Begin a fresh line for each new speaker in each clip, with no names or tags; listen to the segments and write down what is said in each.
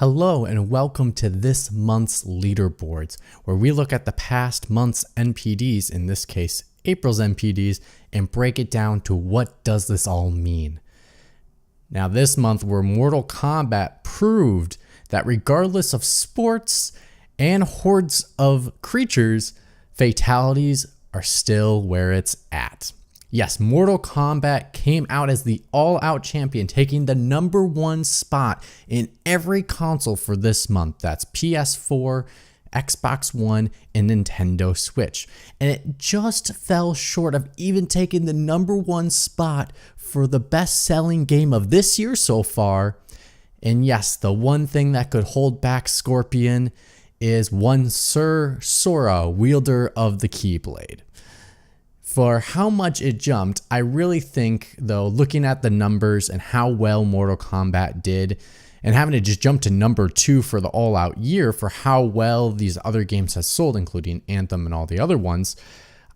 Hello and welcome to this month's Leaderboards, where we look at the past month's NPDs, in this case April's NPDs, and break it down to what does this all mean. Now this month where Mortal Kombat proved that regardless of sports and hordes of creatures, fatalities are still where it's at. Yes, Mortal Kombat came out as the all-out champion, taking the #1 spot in every console for this month. That's PS4, Xbox One, and Nintendo Switch. And it just fell short of even taking the #1 spot for the best-selling game of this year so far. And yes, the one thing that could hold back Scorpion is one Sir Sora, wielder of the Keyblade. For how much it jumped, I really think, though, looking at the numbers and how well Mortal Kombat did, and having to just jump to #2 for the all-out year for how well these other games have sold, including Anthem and all the other ones,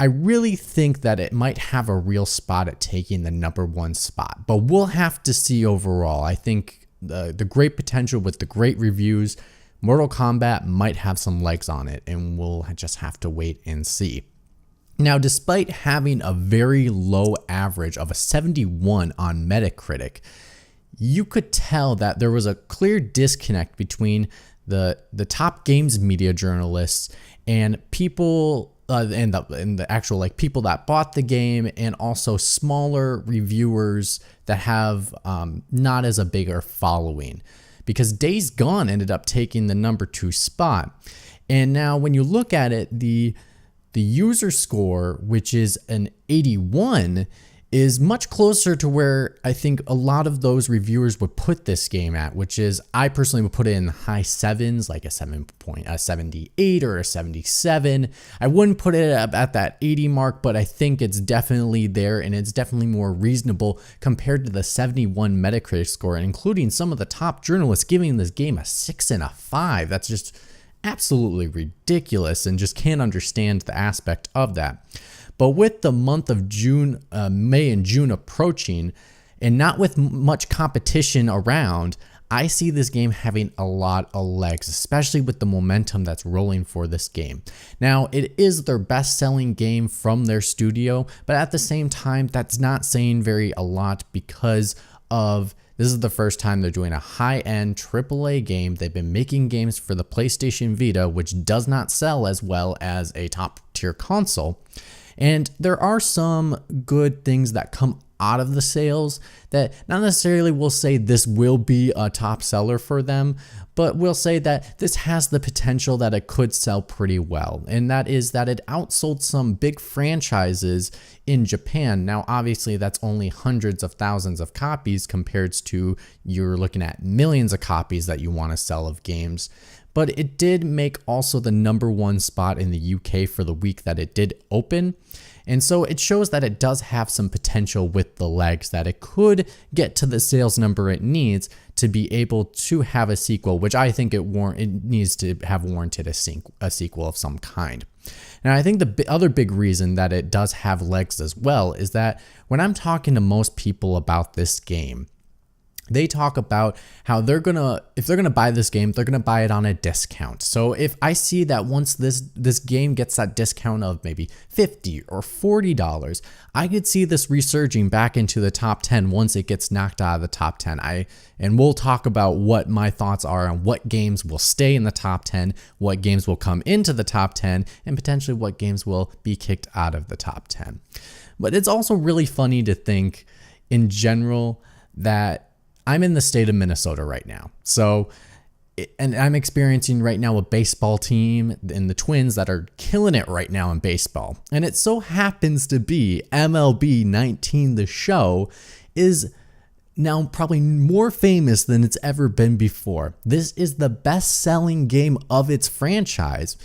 I really think that it might have a real spot at taking the #1 spot. But we'll have to see overall. I think the great potential with the great reviews, Mortal Kombat might have some legs on it, and we'll just have to wait and see. Now, despite having a very low average of a 71 on Metacritic, you could tell that there was a clear disconnect between the top games media journalists and people and the actual people that bought the game, and also smaller reviewers that have not as a bigger following, because Days Gone ended up taking the #2 spot. And now when you look at it, the user score, which is an 81, is much closer to where I think a lot of those reviewers would put this game at, which is, I personally would put it in the high 7s, like a 78 or a 77. I wouldn't put it at that 80 mark, but I think it's definitely there, and it's definitely more reasonable compared to the 71 Metacritic score, and including some of the top journalists giving this game a 6 and a 5. That's just absolutely ridiculous, and just can't understand the aspect of that. But with the month of May and June approaching, and not with much competition around, I see this game having a lot of legs, especially with the momentum that's rolling for this game. Now, it is their best-selling game from their studio, but at the same time, that's not saying a lot, because of this is the first time they're doing a high-end AAA game. They've been making games for the PlayStation Vita, which does not sell as well as a top-tier console. And there are some good things that come out of the sales that not necessarily will say this will be a top seller for them, but we'll say that this has the potential that it could sell pretty well. And that is that it outsold some big franchises in Japan. Now, obviously, that's only hundreds of thousands of copies compared to you're looking at millions of copies that you want to sell of games. But it did make also the #1 spot in the UK for the week that it did open. And so it shows that it does have some potential with the legs, that it could get to the sales number it needs to be able to have a sequel, which I think it needs to have warranted a sequel of some kind. Now, I think the other big reason that it does have legs as well is that when I'm talking to most people about this game, they talk about how if they're gonna buy this game, they're gonna buy it on a discount. So if I see that once this game gets that discount of maybe $50 or $40, I could see this resurging back into the top 10 once it gets knocked out of the top 10. And we'll talk about what my thoughts are on what games will stay in the top 10, what games will come into the top 10, and potentially what games will be kicked out of the top 10. But it's also really funny to think in general that I'm in the state of Minnesota right now. And I'm experiencing right now a baseball team in the Twins that are killing it right now in baseball. And it so happens to be MLB 19, the show, is now probably more famous than it's ever been before. This is the best-selling game of its franchise,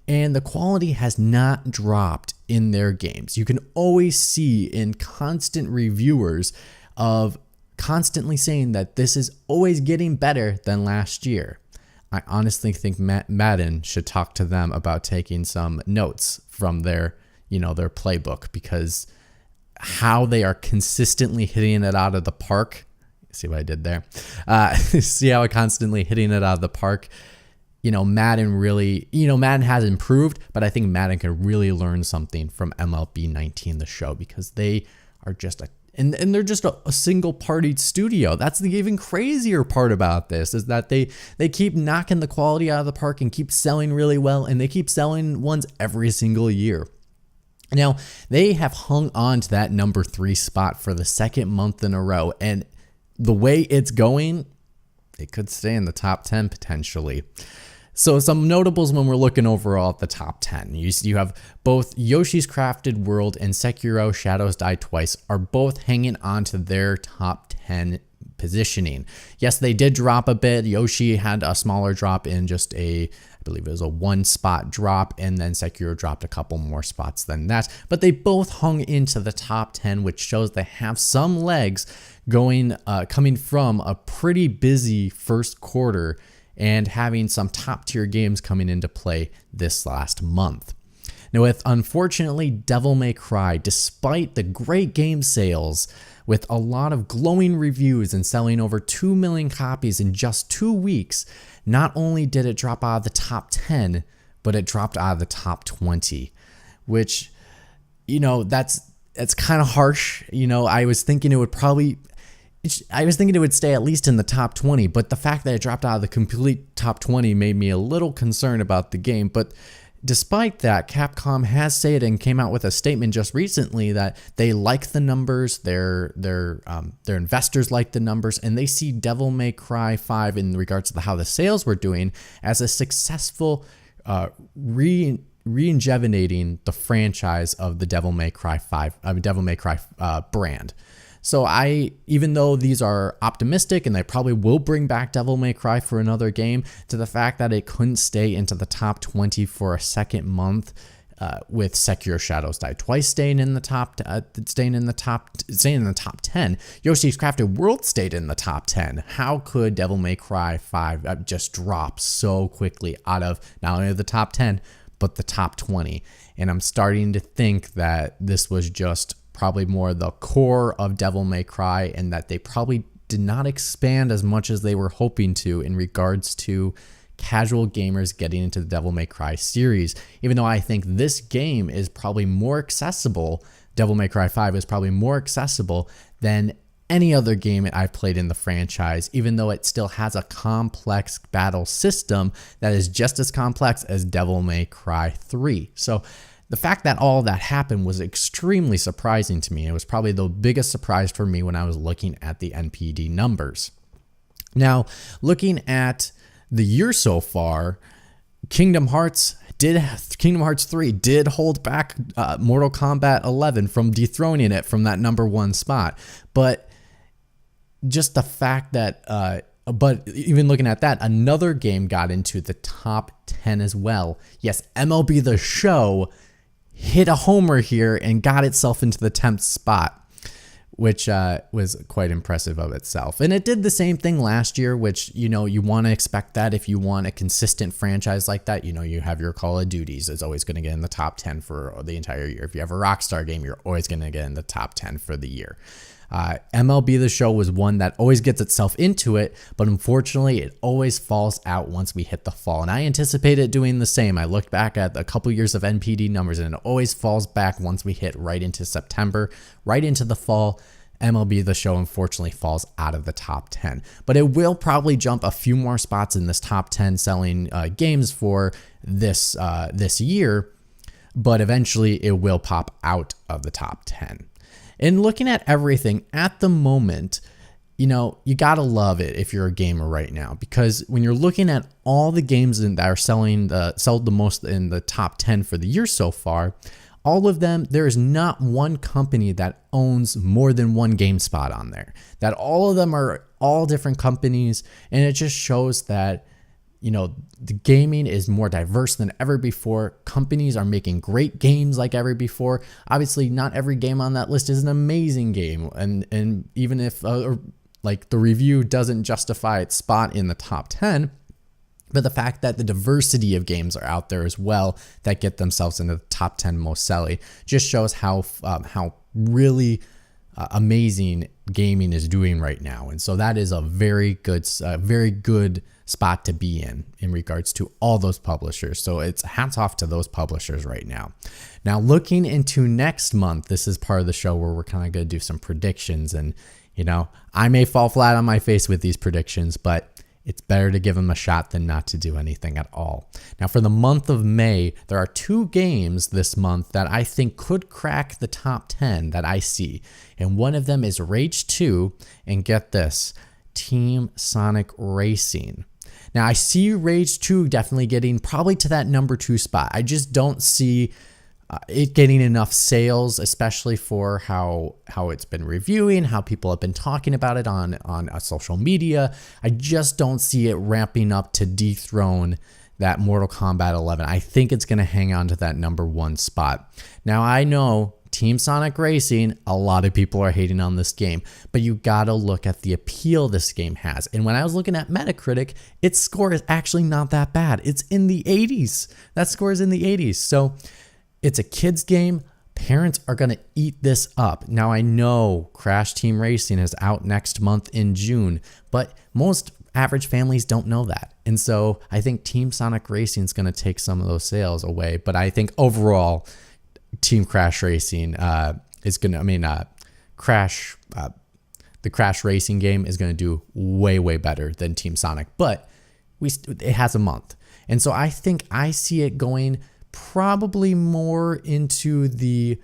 and the quality has not dropped in their games. You can always see in constant reviewers of constantly saying that this is always getting better than last year. I honestly think Madden should talk to them about taking some notes from their playbook, because how they are consistently hitting it out of the park See what I did there? See how I constantly hitting it out of the park? Madden really, Madden has improved, but I think Madden could really learn something from MLB 19, the show, because they are just and they're just a single party studio. That's the even crazier part about this, is that they keep knocking the quality out of the park and keep selling really well, and they keep selling ones every single year. Now, they have hung on to that number 3 spot for the second month in a row, and the way it's going, it could stay in the top 10 potentially. So some notables when we're looking overall at the top 10. You have both Yoshi's Crafted World and Sekiro Shadows Die Twice are both hanging on to their top 10 positioning. Yes, they did drop a bit. Yoshi had a smaller drop in just I believe it was a 1 spot drop, and then Sekiro dropped a couple more spots than that. But they both hung into the top 10, which shows they have some legs coming from a pretty busy first quarter and having some top tier games coming into play this last month. Now, with unfortunately Devil May Cry, despite the great game sales, with a lot of glowing reviews and selling over 2 million copies in just 2 weeks, not only did it drop out of the top 10, but it dropped out of the top 20, which, that's kind of harsh. I was thinking it would stay at least in the top 20, but the fact that it dropped out of the complete top 20 made me a little concerned about the game. But despite that, Capcom has said and came out with a statement just recently that they like the numbers, their investors like the numbers, and they see Devil May Cry 5 in regards to how the sales were doing as a successful reinvigorating the franchise of the Devil May Cry brand. So even though these are optimistic and they probably will bring back Devil May Cry for another game, to the fact that it couldn't stay into the top 20 for a second month, with Sekiro Shadows Die Twice staying in the top 10, Yoshi's Crafted World stayed in the top 10. How could Devil May Cry 5 just drop so quickly out of not only the top 10 but the top 20? And I'm starting to think that this was just probably more the core of Devil May Cry, and that they probably did not expand as much as they were hoping to in regards to casual gamers getting into the Devil May Cry series. Even though I think this game is probably more accessible, Devil May Cry 5 is probably more accessible than any other game I've played in the franchise, even though it still has a complex battle system that is just as complex as Devil May Cry 3. So the fact that all that happened was extremely surprising to me. It was probably the biggest surprise for me when I was looking at the NPD numbers. Now, looking at the year so far, Kingdom Hearts 3 did hold back Mortal Kombat 11 from dethroning it from that number 1 spot. But just the fact that, but even looking at that, another game got into the top 10 as well. Yes, MLB The Show hit a homer here and got itself into the 10th spot, which was quite impressive of itself. And it did the same thing last year, which, you want to expect that if you want a consistent franchise like that. You have your Call of Duties is always going to get in the top 10 for the entire year. If you have a Rockstar game, you're always going to get in the top 10 for the year. MLB The Show was one that always gets itself into it, but unfortunately it always falls out once we hit the fall. And I anticipate it doing the same. I looked back at a couple years of NPD numbers, and it always falls back once we hit right into September, right into the fall. MLB The Show unfortunately falls out of the top 10, but it will probably jump a few more spots in this top 10 selling games for this year, but eventually it will pop out of the top 10. And looking at everything at the moment, you gotta love it if you're a gamer right now, because when you're looking at all the games that are sold the most in the top 10 for the year so far, all of them, there is not one company that owns more than one GameSpot on there. That all of them are all different companies, and it just shows that the gaming is more diverse than ever before. Companies are making great games like ever before. Obviously, not every game on that list is an amazing game, and even if the review doesn't justify its spot in the top 10, but the fact that the diversity of games are out there as well that get themselves into the top 10 most selling just shows how really amazing gaming is doing right now. And so that is a very good spot to be in regards to all those publishers. So it's hats off to those publishers right now. Now, looking into next month, this is part of the show where we're kind of going to do some predictions. And, I may fall flat on my face with these predictions, but it's better to give them a shot than not to do anything at all. Now, for the month of May, there are 2 games this month that I think could crack the top 10 that I see. And one of them is Rage 2, and get this, Team Sonic Racing. Now, I see Rage 2 definitely getting probably to that number 2 spot. I just don't see it getting enough sales, especially for how it's been reviewing, how people have been talking about it on social media. I just don't see it ramping up to dethrone that Mortal Kombat 11. I think it's going to hang on to that number 1 spot. Now, I know Team Sonic Racing, a lot of people are hating on this game, but you got to look at the appeal this game has. And when I was looking at Metacritic, its score is actually not that bad. It's in the 80s. That score is in the 80s. So it's a kid's game. Parents are going to eat this up. Now, I know Crash Team Racing is out next month in June, but most average families don't know that. And so I think Team Sonic Racing is going to take some of those sales away. But I think overall, Team Crash Racing is going to, the Crash Racing game is going to do way, way better than Team Sonic. But it has a month. And so I think I see it going probably more into the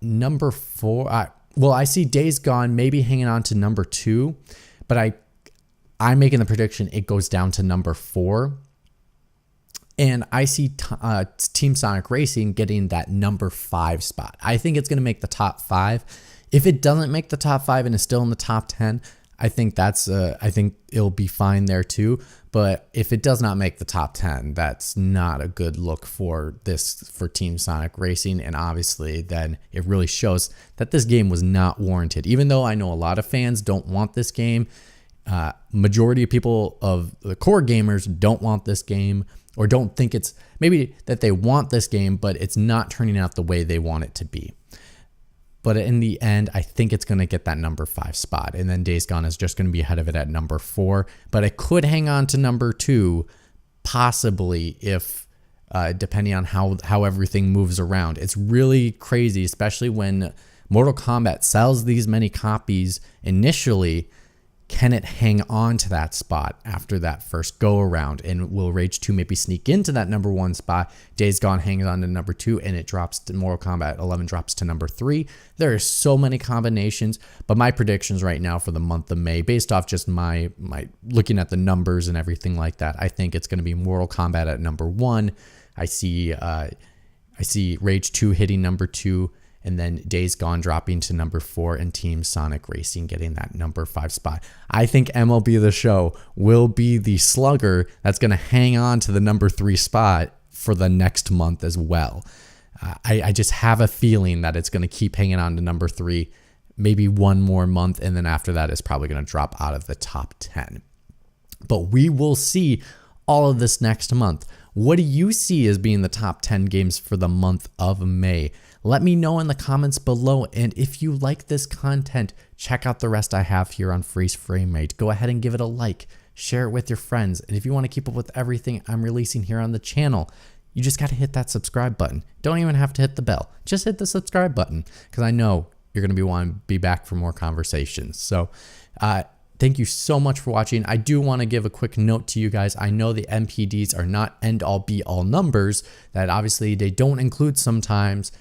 number 4. I see Days Gone maybe hanging on to number 2, but I'm making the prediction it goes down to number 4. And I see Team Sonic Racing getting that number 5 spot. I think it's going to make the top 5. If it doesn't make the top 5 and is still in the top 10, I think I think it'll be fine there too. But if it does not make the top 10, that's not a good look for Team Sonic Racing. And obviously then it really shows that this game was not warranted. Even though I know a lot of fans don't want this game, majority of people of the core gamers don't want this game, or don't think it's maybe that they want this game, but it's not turning out the way they want it to be. But in the end, I think it's going to get that number 5 spot. And then Days Gone is just going to be ahead of it at number 4. But it could hang on to number 2, possibly, if depending on how everything moves around. It's really crazy, especially when Mortal Kombat sells these many copies initially. Can it hang on to that spot after that first go around? And will Rage 2 maybe sneak into that number 1 spot? Days Gone hangs on to number 2, and it drops to Mortal Kombat 11 drops to number 3. There are so many combinations, but my predictions right now for the month of May, based off just my looking at the numbers and everything like that, I think it's going to be Mortal Kombat at number 1. I see Rage 2 hitting number 2. And then Days Gone dropping to number 4, and Team Sonic Racing getting that number 5 spot. I think MLB The Show will be the slugger that's going to hang on to the number 3 spot for the next month as well. I just have a feeling that it's going to keep hanging on to number 3, maybe one more month, and then after that it's probably going to drop out of the top 10. But we will see all of this next month. What do you see as being the top 10 games for the month of May? Let me know in the comments below, and if you like this content, check out the rest I have here on Freeze Frame Rate. Go ahead and give it a like, share it with your friends, and if you want to keep up with everything I'm releasing here on the channel, you just got to hit that subscribe button. Don't even have to hit the bell. Just hit the subscribe button, because I know you're going to be wanting to be back for more conversations. So, thank you so much for watching. I do want to give a quick note to you guys. I know the MPDs are not end-all be-all numbers, that obviously they don't include sometimes.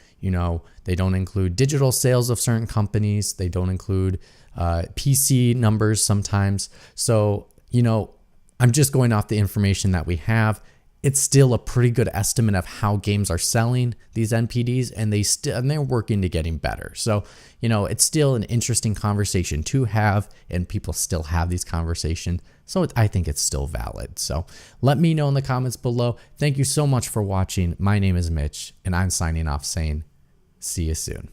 They don't include digital sales of certain companies. They don't include PC numbers sometimes. So, I'm just going off the information that we have. It's still a pretty good estimate of how games are selling, these NPDs, and they're working to getting better. So, it's still an interesting conversation to have, and people still have these conversations. So I think it's still valid. So let me know in the comments below. Thank you so much for watching. My name is Mitch, and I'm signing off saying, see you soon.